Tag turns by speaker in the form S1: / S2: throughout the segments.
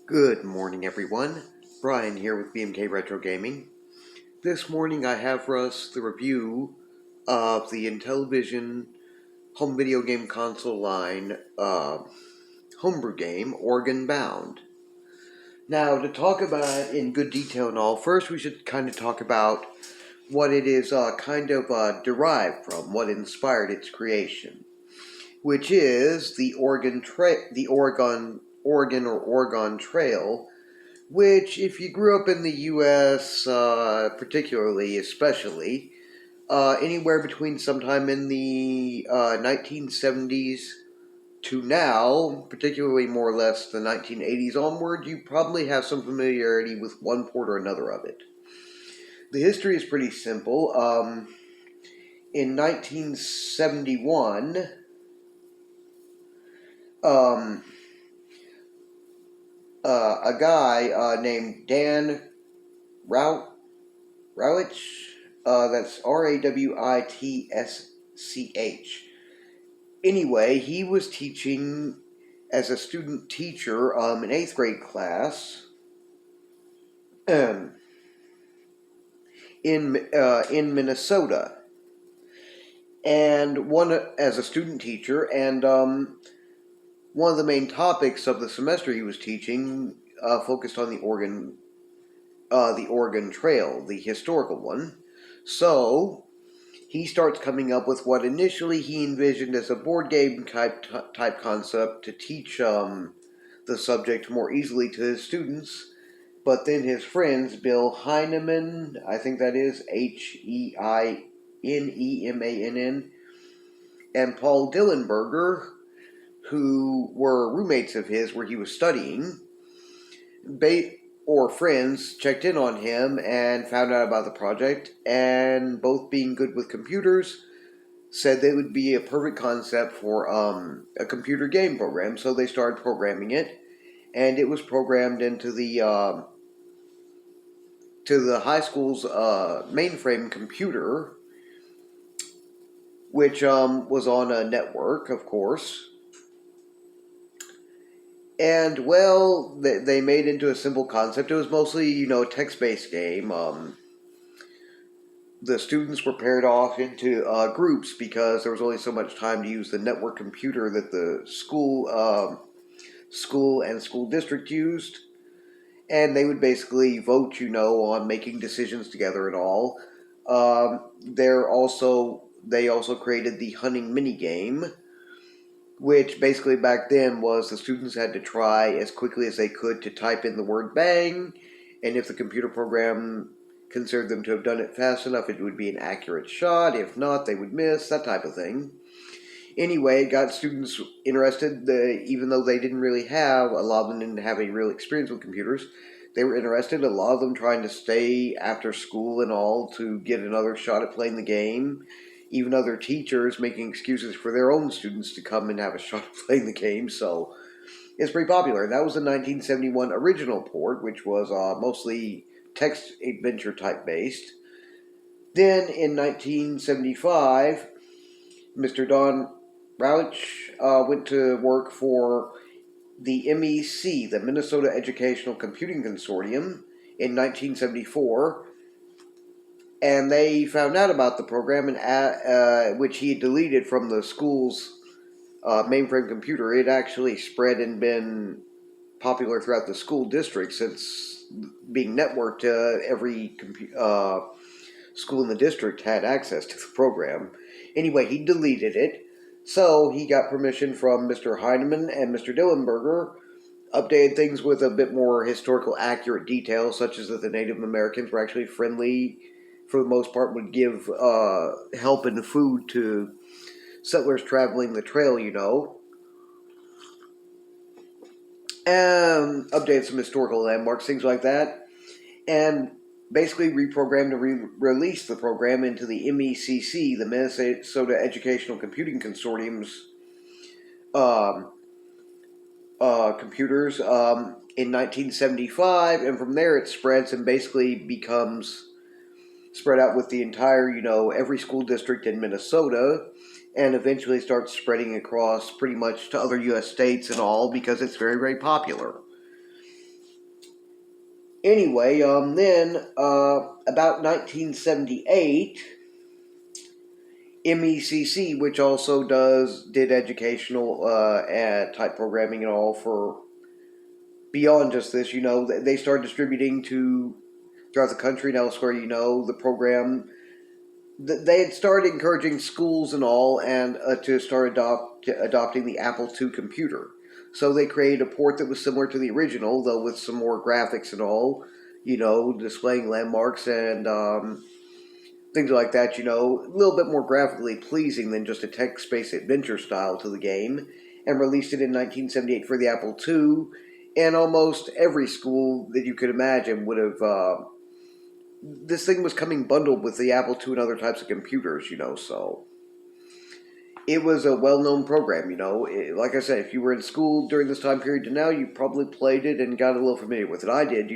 S1: Good morning, everyone. Brian here with BMK Retro Gaming. This morning I have for us the review of the IntelliVision home video game console line homebrew game, Oregon Bound. Now, to talk about it in good detail and all, first we should kind of talk about what it is derived from, what inspired its creation, which is the Oregon Trail, which, if you grew up in the U.S., especially, anywhere between sometime in the 1970s to now, particularly more or less the 1980s onward, you probably have some familiarity with one port or another of it. The history is pretty simple. In 1971, a guy named Dan Rowitsch, that's Rawitsch. Anyway, he was teaching as a student teacher in 8th grade class in Minnesota, and as a student teacher, and one of the main topics of the semester he was teaching focused on the Oregon Trail, the historical one. So he starts coming up with what initially he envisioned as a board game type concept to teach the subject more easily to his students. But then his friends, Bill Heinemann, I think that is Heinemann, and Paul Dillenberger, who were roommates of his where he was studying, friends, checked in on him and found out about the project, and both being good with computers, said that it would be a perfect concept for a computer game program. So they started programming it, and it was programmed into the high school's mainframe computer, which was on a network, of course. And, well, they made it into a simple concept. It was mostly, a text-based game. The students were paired off into groups because there was only so much time to use the network computer that the school and school district used. And they would basically vote, on making decisions together and all. They also created the hunting minigame, which basically back then was the students had to try as quickly as they could to type in the word bang, and if the computer program considered them to have done it fast enough, it would be an accurate shot. If not, they would miss, that type of thing. Anyway, it got students interested, even though they didn't really have, a lot of them didn't have any real experience with computers. They were interested, a lot of them trying to stay after school and all to get another shot at playing the game. Even other teachers making excuses for their own students to come and have a shot at playing the game, so it's pretty popular. That was the 1971 original port, which was mostly text adventure type based. Then in 1975, Mr. Don Rauch went to work for the MEC, the Minnesota Educational Computing Consortium, in 1974, and they found out about the program, which he had deleted from the school's mainframe computer. It actually spread and been popular throughout the school district since being networked to every school in the district had access to the program. Anyway, he deleted it, so he got permission from Mr. Heinemann and Mr. Dillenberger, updated things with a bit more historical accurate details, such as that the Native Americans were actually friendly, for the most part, would give help and food to settlers traveling the trail, and updated some historical landmarks, things like that, and basically reprogrammed and released the program into the MECC, the Minnesota Educational Computing Consortium's computers in 1975, and from there it spreads and basically becomes spread out with the entire, every school district in Minnesota, and eventually starts spreading across pretty much to other U.S. states and all, because it's very, very popular. Anyway, then about 1978, MECC, which also did educational type programming and all for beyond just this, they started distributing to throughout the country and elsewhere. The program they had started encouraging schools and all, and to start adopting the Apple II computer. So they created a port that was similar to the original, though with some more graphics and all, displaying landmarks and things like that, a little bit more graphically pleasing than just a text-based adventure style to the game, and released it in 1978 for the Apple II, and almost every school that you could imagine would have, this thing was coming bundled with the Apple II and other types of computers, so it was a well-known program, like I said, if you were in school during this time period to now, you probably played it and got a little familiar with it. I did,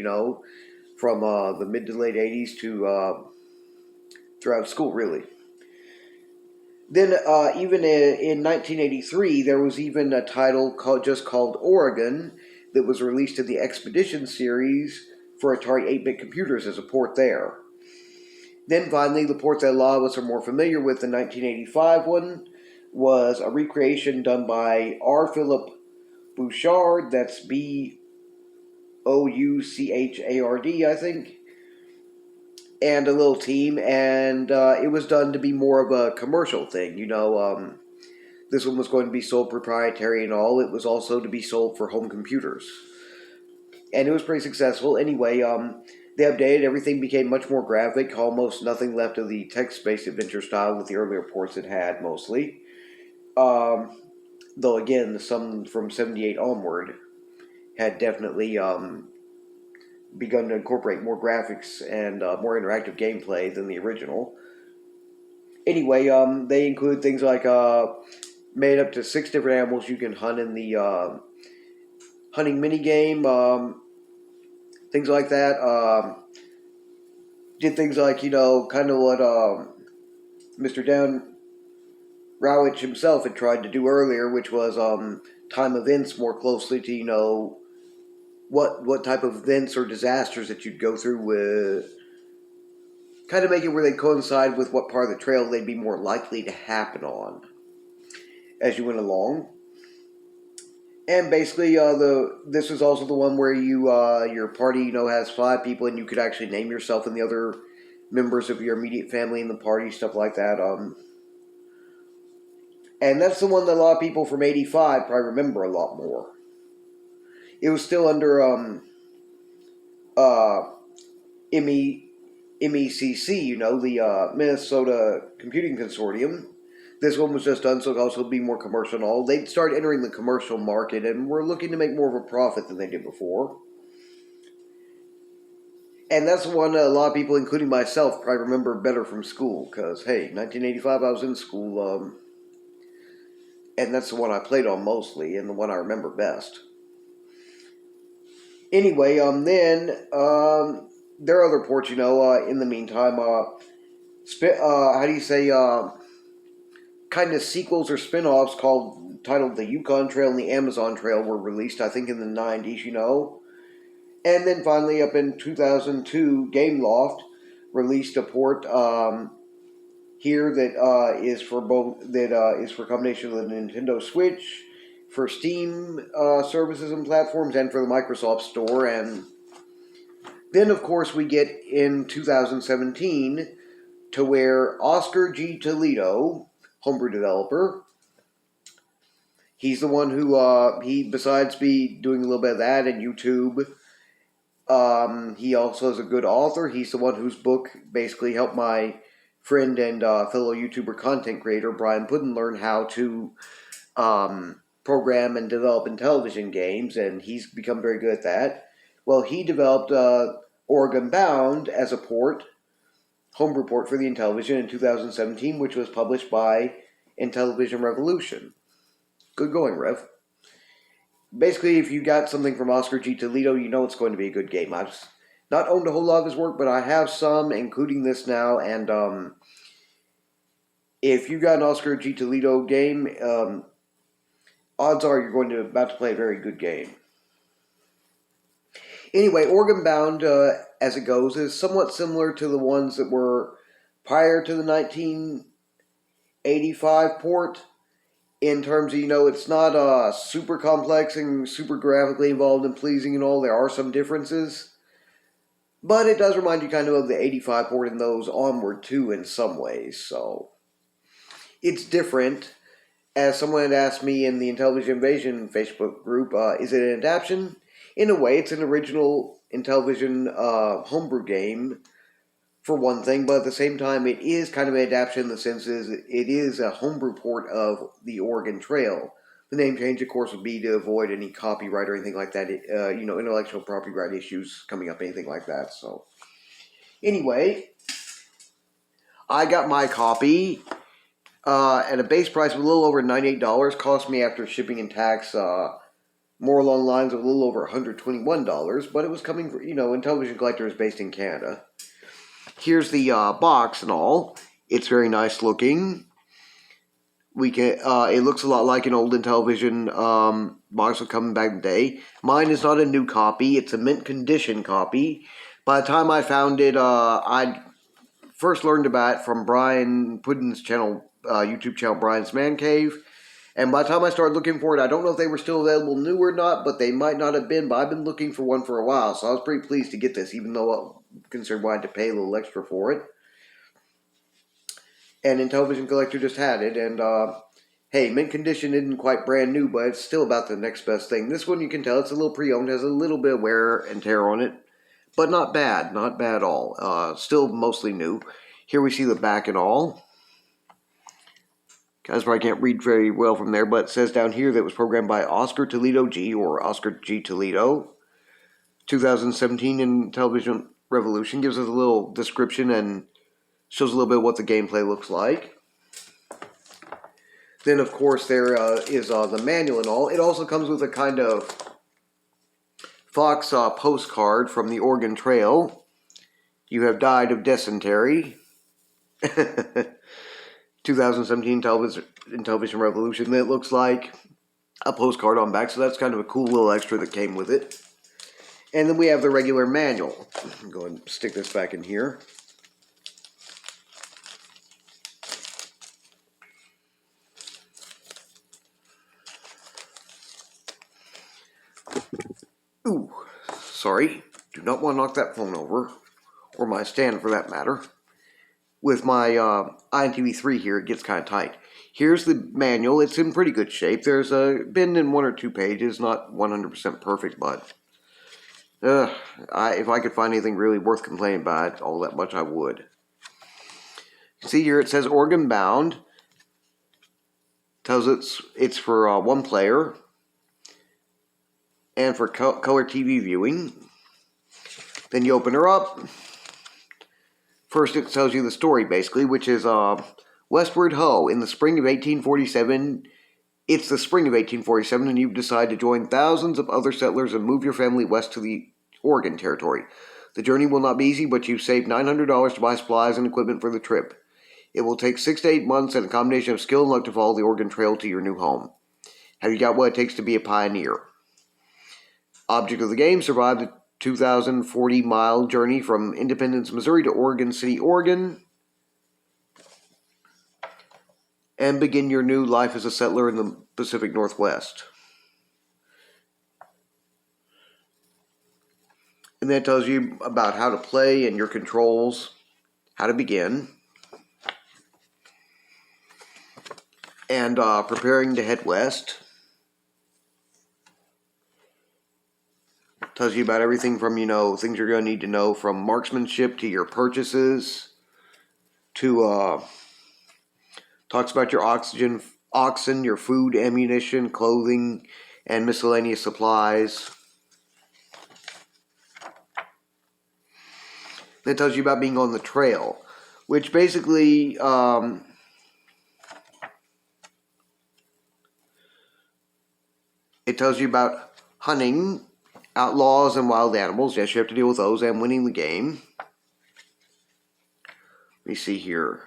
S1: from the mid to late 80s to throughout school, really. Then, even in 1983, there was even a title called Oregon that was released in the Expedition series for Atari 8-bit computers as a port there. Then, finally, the port that a lot of us are more familiar with, the 1985 one, was a recreation done by R. Philip Bouchard, that's Bouchard, I think, and a little team, and it was done to be more of a commercial thing. This one was going to be sold proprietary and all. It was also to be sold for home computers, and it was pretty successful. Anyway, they updated, everything became much more graphic, almost nothing left of the text-based adventure style with the earlier ports it had, mostly. Though again, some from 78 onward had definitely begun to incorporate more graphics and more interactive gameplay than the original. Anyway, they include things like made up to 6 different animals you can hunt in the hunting minigame, things like that. Did things like, kind of what Mr. Dan Rowich himself had tried to do earlier, which was time events more closely to, what type of events or disasters that you'd go through with, kind of make it where they coincide with what part of the trail they'd be more likely to happen on as you went along. And basically, this is also the one where your party, has 5 people, and you could actually name yourself and the other members of your immediate family in the party, stuff like that. And that's the one that a lot of people from '85 probably remember a lot more. It was still under MECC, the Minnesota Computing Consortium. This one was just done so it could also be more commercial and all. They'd start entering the commercial market and were looking to make more of a profit than they did before. And that's one a lot of people, including myself, probably remember better from school. Because, hey, 1985, I was in school, and that's the one I played on mostly, and the one I remember best. Anyway, then, there are other ports, in the meantime. How do you say, kind of sequels or spin-offs titled the Yukon Trail and the Amazon Trail were released, I think, in the 90s, And then finally, up in 2002, Gameloft released a port here that is for a combination of the Nintendo Switch, for Steam services and platforms, and for the Microsoft Store. And then, of course, we get in 2017 to where Oscar G. Toledo, Homebrew developer, he's the one who, besides doing a little bit of that and YouTube, he also is a good author. He's the one whose book basically helped my friend and fellow YouTuber content creator Brian Puddin learn how to program and develop IntelliVision games, and he's become very good at that. Well, he developed Oregon Bound as a homebrew port for the IntelliVision in 2017, which was published by IntelliVision Revolution. Good going, Rev. Basically, if you got something from Oscar G. Toledo, you know it's going to be a good game. I've not owned a whole lot of his work, but I have some, including this now, and if you got an Oscar G. Toledo game, odds are you're about to play a very good game. Anyway, Organ Bound, as it goes, is somewhat similar to the ones that were prior to the 1985 port. In terms of, it's not super complex and super graphically involved and pleasing and all. There are some differences. But it does remind you kind of the 85 port and those onward too in some ways. So it's different. As someone had asked me in the IntelliVision Invasion Facebook group, is it an adaptation? In a way, it's an original IntelliVision homebrew game, for one thing, but at the same time, it is kind of an adaptation in the sense is it is a homebrew port of the Oregon Trail. The name change, of course, would be to avoid any copyright or anything like that, intellectual property right issues coming up, anything like that. So, anyway, I got my copy at a base price of a little over $98. Cost me after shipping and tax more along the lines of a little over $121, but it was coming from, IntelliVision Collector is based in Canada. Here's the box and all. It's very nice looking. It looks a lot like an old IntelliVision box that coming back in the day. Mine is not a new copy. It's a mint condition copy. By the time I found it, I first learned about it from Brian Puddin's channel, YouTube channel, Brian's Man Cave. And by the time I started looking for it, I don't know if they were still available new or not, but they might not have been. But I've been looking for one for a while, so I was pretty pleased to get this, even though I'm concerned why I had to pay a little extra for it. And IntelliVision Collector just had it, and hey, mint condition isn't quite brand new, but it's still about the next best thing. This one, you can tell it's a little pre-owned, has a little bit of wear and tear on it, but not bad at all. Still mostly new. Here we see the back and all. Guys probably can't read very well from there, but it says down here that it was programmed by Oscar Toledo G, or Oscar G. Toledo. 2017 IntelliVision Revolution. Gives us a little description and shows a little bit what the gameplay looks like. Then, of course, there is the manual and all. It also comes with a kind of Fox postcard from the Oregon Trail. You have died of dysentery. 2017 IntelliVision Revolution. It looks like a postcard on back, so that's kind of a cool little extra that came with it. And then we have the regular manual. Go ahead and stick this back in here. Ooh, sorry. Do not want to knock that phone over, or my stand for that matter. With my INTV3 here, it gets kind of tight. Here's the manual. It's in pretty good shape. There's a been in 1 or 2 pages, not 100% perfect, but if I could find anything really worth complaining about all that much, I would. See here, it says Organ Bound. Tells it's for 1 player and for color TV viewing. Then you open her up. First, it tells you the story, basically, which is Westward Ho. In the spring of 1847, it's the spring of 1847, and you've decided to join thousands of other settlers and move your family west to the Oregon Territory. The journey will not be easy, but you've saved $900 to buy supplies and equipment for the trip. It will take 6 to 8 months and a combination of skill and luck to follow the Oregon Trail to your new home. Have you got what it takes to be a pioneer? Object of the game: survive the 2,040-mile journey from Independence, Missouri to Oregon City, Oregon, and begin your new life as a settler in the Pacific Northwest. And that tells you about how to play and your controls, how to begin, and preparing to head west. Tells you about everything from, things you're going to need to know, from marksmanship to your purchases, to, talks about your oxen, your food, ammunition, clothing, and miscellaneous supplies. Then it tells you about being on the trail, which basically, it tells you about hunting, outlaws, and wild animals. Yes, you have to deal with those, and winning the game. Let me see here.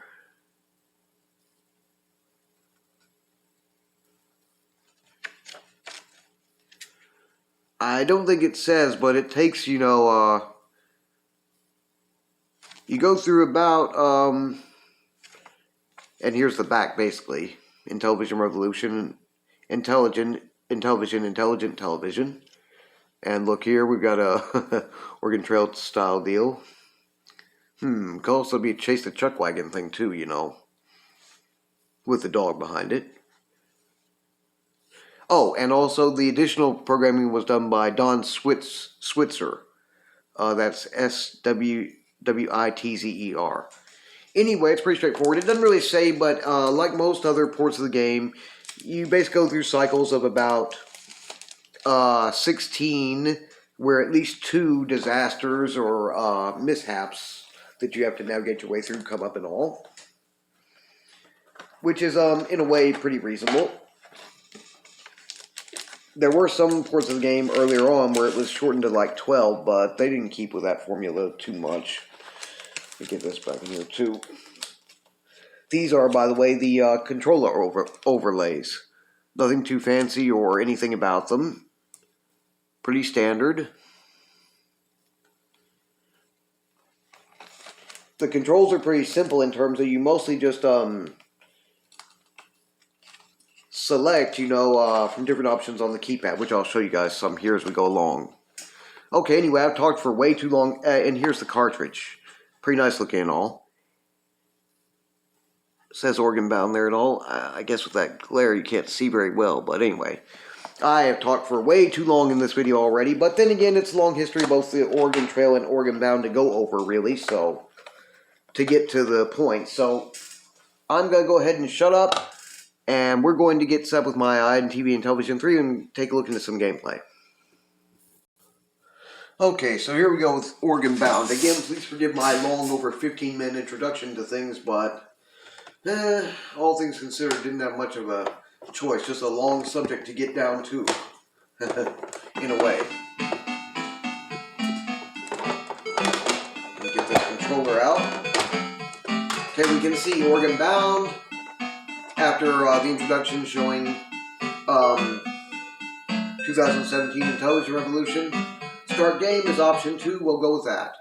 S1: I don't think it says, but it takes, you know, you go through about, and here's the back basically. IntelliVision Revolution, intelligent television. And look here, we've got a Oregon Trail style deal. Could also be a Chase the Chuck Wagon thing too, you know, with the dog behind it. Oh, and also the additional programming was done by Don Switzer. That's Switzer. Anyway, it's pretty straightforward. It doesn't really say, but like most other ports of the game, you basically go through cycles of about 16, where at least 2 disasters or mishaps that you have to navigate your way through come up and all. Which is, in a way, pretty reasonable. There were some ports of the game earlier on where it was shortened to like 12, but they didn't keep with that formula too much. Let me get this back in here too. These are, by the way, the controller overlays. Nothing too fancy or anything about them. Pretty standard. The controls are pretty simple in terms of you mostly just select, you know, from different options on the keypad, which I'll show you guys some here as we go along. Okay, anyway, I've talked for way too long, and here's the cartridge. Pretty nice looking and all. It says organ bound there and all. I guess with that glare you can't see very well, but anyway. I have talked for way too long in this video already, but then again, it's a long history, both the Oregon Trail and Oregon Bound to go over, really, so, to get to the point. So, I'm going to go ahead and shut up, and we're going to get set with my TV and Television 3 and take a look into some gameplay. Okay, so here we go with Oregon Bound. Again, please forgive my long, over 15-minute introduction to things, but, all things considered, didn't have much of a choice, just a long subject to get down to, in a way. Let me get this controller out. Okay, we can see Oregon Bound after the introduction showing 2017 IntelliVision Revolution. Start game is option 2, we'll go with that.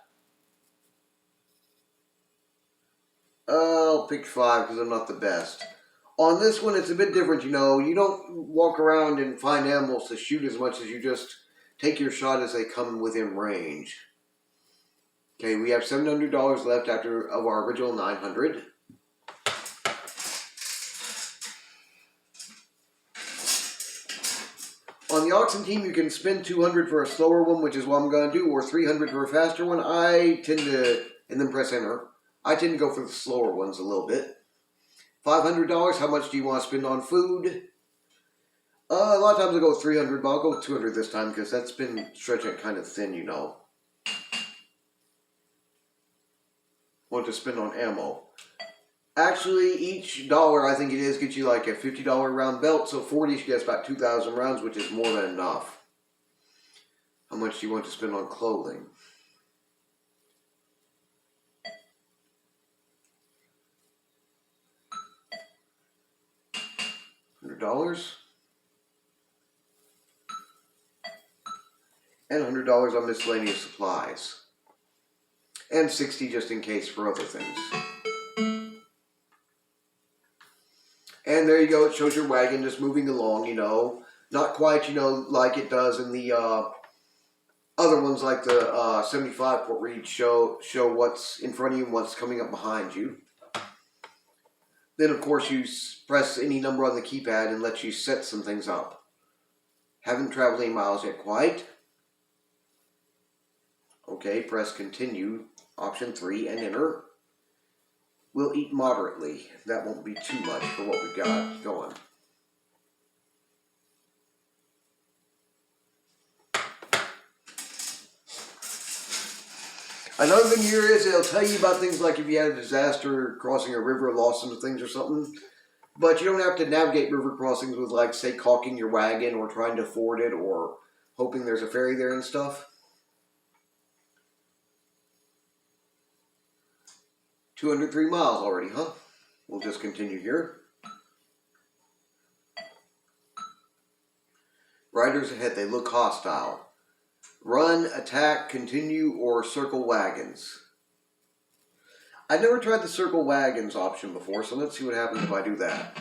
S1: I'll pick 5 because I'm not the best. On this one, it's a bit different, you know. You don't walk around and find animals to shoot as much as you just take your shot as they come within range. Okay, we have $700 left of our original $900. On the auction team, you can spend $200 for a slower one, which is what I'm going to do, or $300 for a faster one. I tend to, and then press enter. I tend to go for the slower ones a little bit. $500, how much do you want to spend on food? A lot of times I go with $300, but I'll go with $200 this time because that's been stretching it kind of thin, you know. Want to spend on ammo. Actually, each dollar, I think it is, gets you like a $50 round belt, so 40 gets about 2,000 rounds, which is more than enough. How much do you want to spend on clothing? $100 and $100 on miscellaneous supplies, and $60 just in case for other things. And there you go, it shows your wagon just moving along, you know, not quite, you know, like it does in the other ones like the 75 port where you show what's in front of you and what's coming up behind you. Then, of course, you press any number on the keypad and lets you set some things up. Haven't traveled any miles yet quite. Okay, press continue, option 3, and enter. We'll eat moderately. That won't be too much for what we've got going. Another thing here is it'll tell you about things like if you had a disaster crossing a river, lost some things or something. But you don't have to navigate river crossings with, like, say, caulking your wagon or trying to ford it or hoping there's a ferry there and stuff. 203 miles already, huh? We'll just continue here. Riders ahead, they look hostile. Run, attack, continue, or circle wagons. I've never tried the circle wagons option before, so let's see what happens if I do that.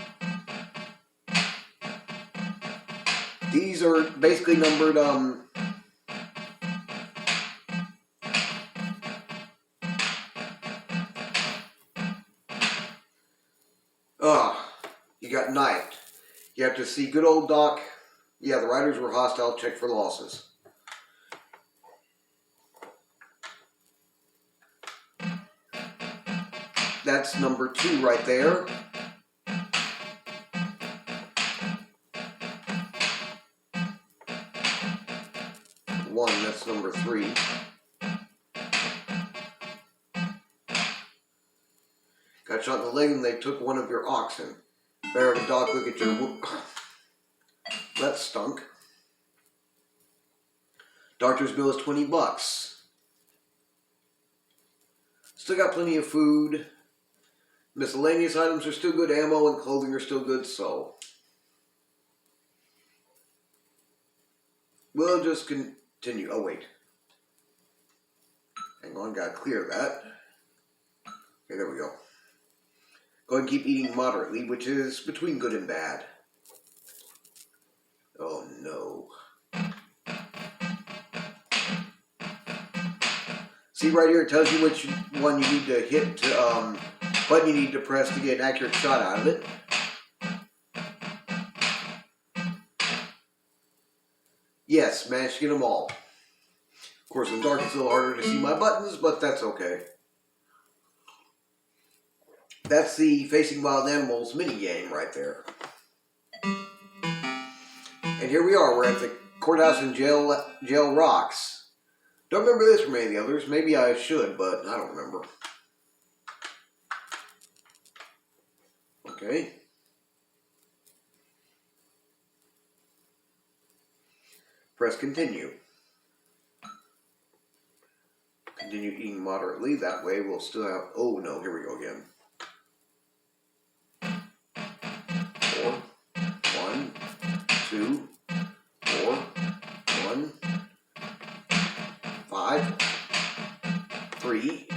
S1: These are basically numbered, you got knifed. You have to see good old Doc. Yeah, the riders were hostile. Check for losses. That's number 2 right there. One, that's number 3. Got shot in the leg and they took one of your oxen. Better have a dog look at your... That stunk. Doctor's bill is $20. Still got plenty of food. Miscellaneous items are still good. Ammo and clothing are still good, so... We'll just continue. Oh, wait. Hang on, gotta clear that. Okay, there we go. Go ahead and keep eating moderately, which is between good and bad. Oh, no. See right here, it tells you which one you need to hit, button you need to press to get an accurate shot out of it. Yes, managed to get them all. Of course, in the dark it's a little harder to see my buttons, but that's okay. That's the Facing Wild Animals mini-game right there. And here we are, we're at the courthouse in Jail Rocks. Don't remember this from any of the others. Maybe I should, but I don't remember. Okay. Press continue. Continue eating moderately. That way we'll still have... Oh no, here we go again. 4, 1, 2, 4, 1, 5, 3,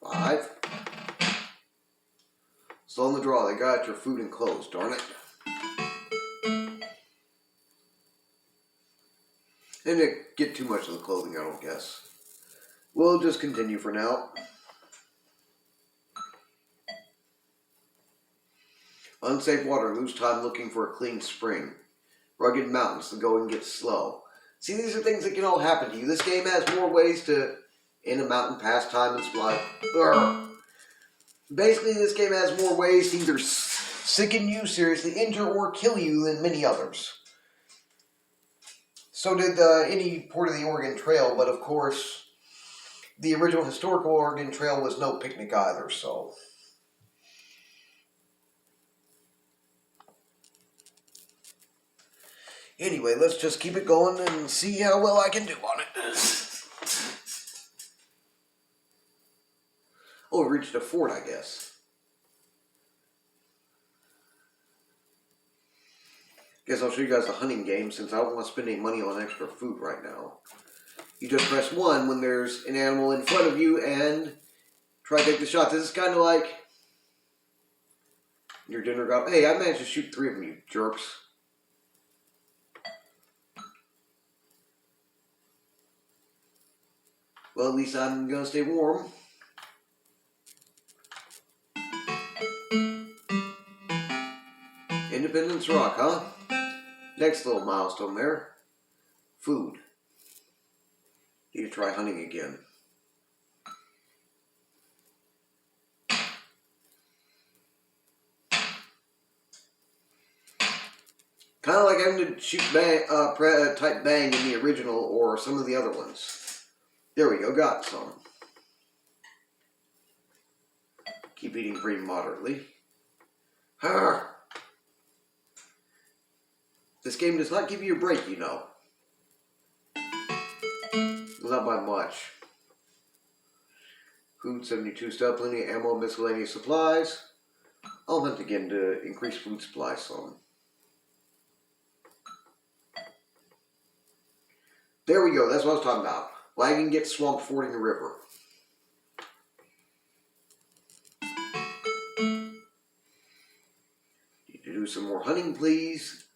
S1: 5. Still on the draw. They got your food and clothes, darn it. And it get too much of the clothing, I don't guess. We'll just continue for now. Unsafe water, lose time looking for a clean spring. Rugged mountains, the going gets slow. See, these are things that can all happen to you. This game has more ways to end a mountain pass time and supply. Basically, this game has more ways to either sicken you, seriously injure, or kill you than many others. So did any port of the Oregon Trail, but of course, the original historical Oregon Trail was no picnic either, so... Anyway, let's just keep it going and see how well I can do on it. Oh, we reached a fort, I guess. Guess I'll show you guys the hunting game since I don't want to spend any money on extra food right now. You just press 1 when there's an animal in front of you and try to take the shot. This is kind of like your dinner got... Hey, I managed to shoot 3 of them, you jerks. Well, at least I'm going to stay warm. Independence Rock, huh? Next little milestone there. Food. Need to try hunting again. Kind of like having to shoot bang, type bang in the original or some of the other ones. There we go, got some. Keep eating pretty moderately. This game does not give you a break, you know. Not by much. Food 72, still plenty of ammo, miscellaneous supplies. I'll hunt again to increase food supply some. There we go. That's what I was talking about. Wagon gets swamped fording the river. Need to do some more hunting, please.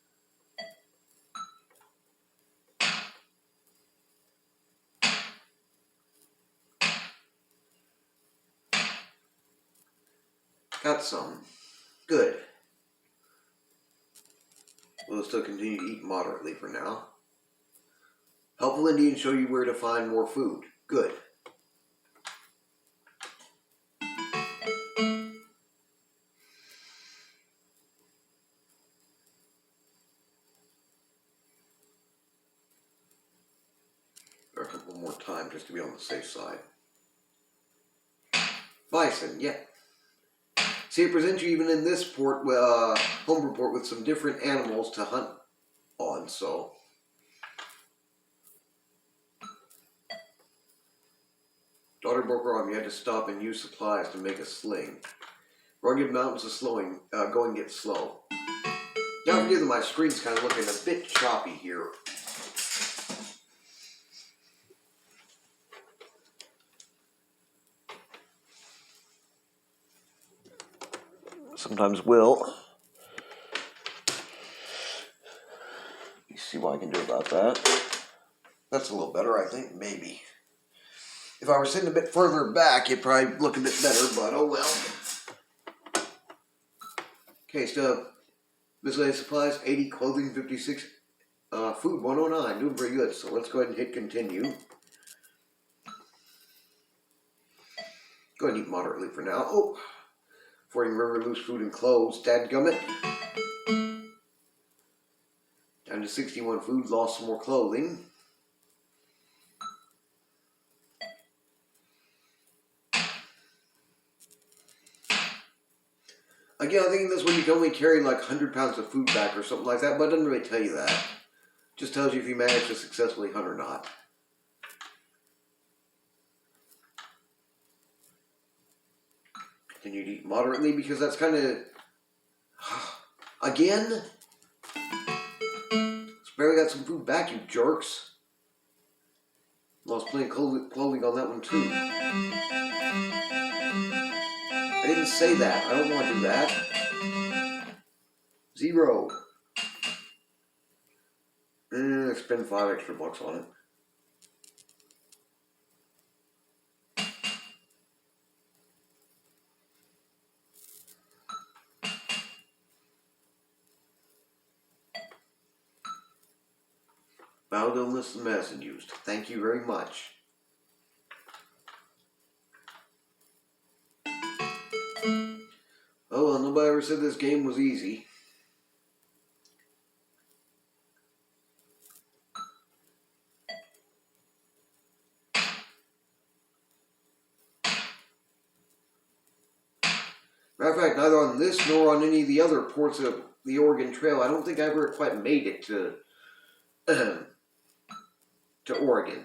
S1: Got some. Good. We'll still continue to eat moderately for now. Helpful Indians show you where to find more food. Good. A couple more time just to be on the safe side. Bison, yeah. See, it presents you even in this port, Homebrew port, with some different animals to hunt on, so. Daughter broke her arm. You had to stop and use supplies to make a sling. Rugged mountains of going get slow. Now forgive that my screen's kind of looking a bit choppy here. Sometimes will. You see what I can do about that. That's a little better, I think, maybe. If I were sitting a bit further back, it'd probably look a bit better, but oh well. Okay, so miscellaneous supplies, 80, clothing, 56, food, 109, doing pretty good. So let's go ahead and hit continue. Go ahead and eat moderately for now. Oh, fording river, loose food and clothes, dadgummit. Down to 61 food, lost some more clothing. Again, I think this one you can only carry like 100 pounds of food back or something like that, but it doesn't really tell you that. It just tells you if you manage to successfully hunt or not. Continue to eat moderately because that's kind of... Again? It's barely got some food back, you jerks. Lost plenty of clothing on that one too. I didn't say that. I don't want to do that. 0. Spend $5 extra on it. Bound illness and medicine used. Thank you very much. Oh well, nobody ever said this game was easy. Matter of fact, neither on this nor on any of the other ports of the Oregon Trail, I don't think I ever quite made it to Oregon.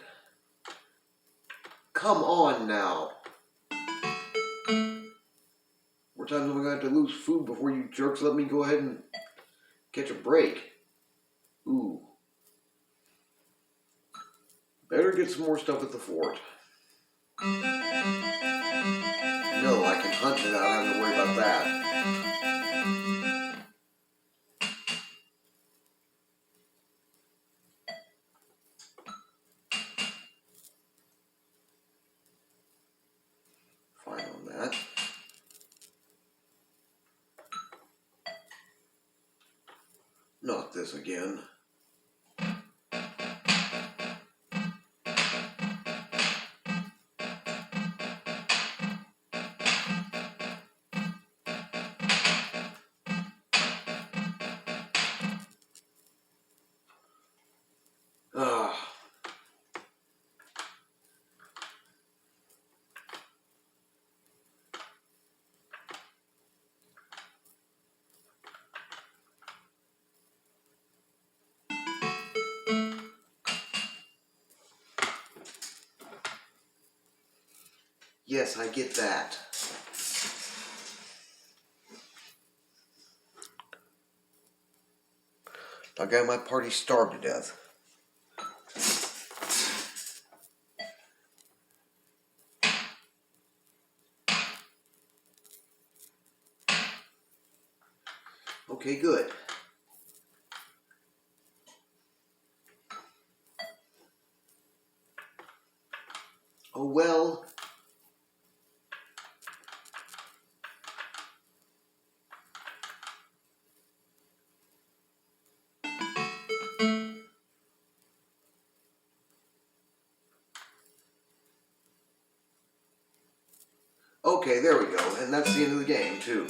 S1: Come on now. More times am I going to have to lose food before you jerks let me go ahead and catch a break? Ooh. Better get some more stuff at the fort. No, I can hunt without having to worry about that. Fine on that. Not this again. Yes, I get that. I got my party starved to death. Okay, good. Oh well. Okay, there we go. And that's the end of the game, too.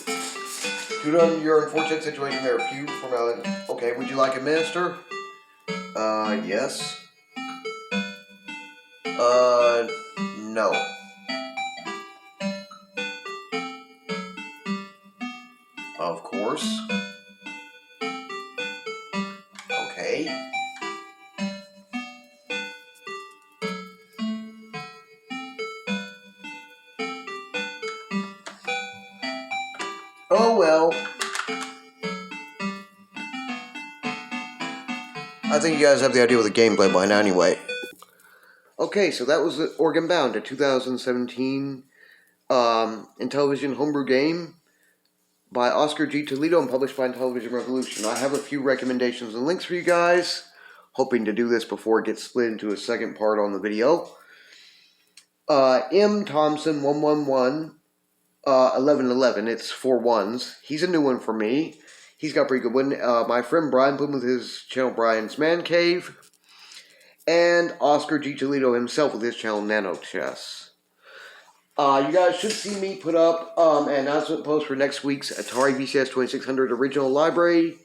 S1: Due to your unfortunate situation, there are few formalities. Okay, would you like a minister? Yes. No. Of course. Okay. Oh well. I think you guys have the idea with the gameplay by now anyway. Okay, so that was the Organ Bound, a 2017 IntelliVision homebrew game by Oscar G. Toledo and published by IntelliVision Revolution. I have a few recommendations and links for you guys, hoping to do this before it gets split into a second part on the video. M. Thompson 111 1111. It's 4 ones. He's a new one for me. He's got a pretty good one. My friend Brian put him with his channel Brian's Man Cave. And Oscar G. Toledo himself with his channel Nano Chess. You guys should see me put up an announcement post for next week's Atari VCS 2600 Original Library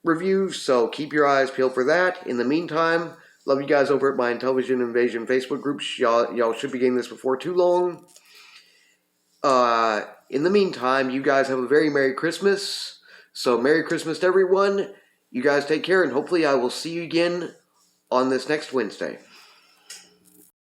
S1: review, so keep your eyes peeled for that. In the meantime, love you guys over at my IntelliVision Invasion Facebook groups. Y'all should be getting this before too long. In the meantime, you guys have a very Merry Christmas. So Merry Christmas to everyone. You guys take care, and hopefully I will see you again on this next Wednesday.